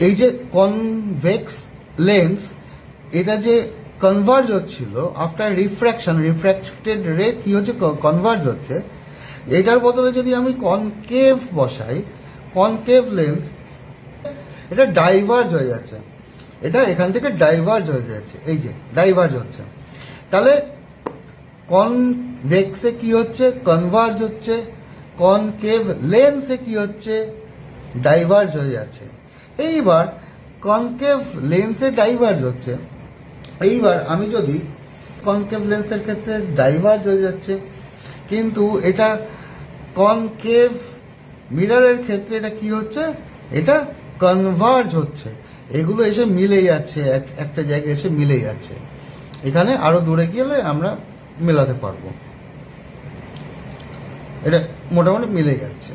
এই যে convex lens, এটা যে কনভার্জ হচ্ছিল আফটার রিফ্র্যাকশন, রিফ্র্যাক্টেড রে কি হচ্ছে কনভার্জ হচ্ছে, এটার বদলে যদি আমি কনকেভ বসাই, কনকেভ লেন্স, এটা ডাইভার্জ হয়ে যাচ্ছে, এটা এখান থেকে ডাইভার্জ হয়ে যাচ্ছে, এই যে ডাইভার্জ হচ্ছে। তাহলে কনভেক্সে কি হচ্ছে, কনভার্জ হচ্ছে, কনকেভ লেন্সে কি হচ্ছে, ডাইভার্জ হয়ে যাচ্ছে। এইবার কনকেভ লেন্সে ডাইভার্জ হচ্ছে, এইবার আমি যদি কনকেভ লেন্সের ক্ষেত্রে ডাইভার্জ হয়ে যাচ্ছে, কিন্তু এটা কনকেভ মিররের ক্ষেত্রে এটা কি হচ্ছে, এটা কনভার্জ হচ্ছে, এগুলো এসে মিলে যাচ্ছে, একটা জায়গায় এসে মিলে যাচ্ছে। এখানে আরো দূরে গেলে আমরা মেলাতে পারবো, এটা মোটামুটি মিলে যাচ্ছে।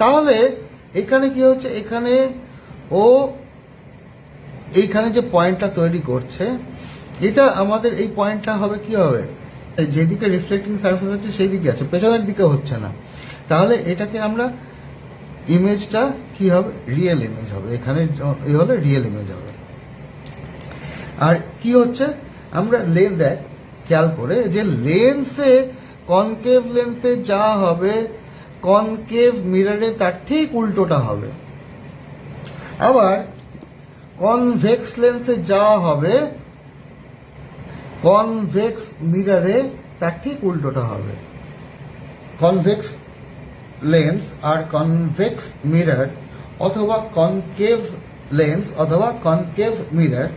তাহলে এখানে কি হচ্ছে, এখানে ও এইখানে যে পয়েন্টটা তৈরি করছে, এটা আমাদের এই পয়েন্টটা হবে কি হবে, যেদিকে রিফ্লেক্টিং সারফেস আছে সেই দিকে আছে, পেছনের দিকে হচ্ছে না। তাহলে এটাকে আমরা ইমেজটা কি হবে, রিয়েল ইমেজ হবে, এখানে এই হলে রিয়েল ইমেজ হবে। আর কি হচ্ছে, আমরা দেখ খেয়াল করে যে লেন্সে, কনকেভ লেন্সে যা হবে কনকেভ মিররে তার ঠিক উল্টোটা হবে, আবার কনভেক্স লেন্সে যা হবে কনভেক্স মিররে তার ঠিক উল্টোটা হবে। কনভেক্স লেন্স আর কনভেক্স মিরর, অথবা কনকেভ লেন্স অথবা কনকেভ মিরর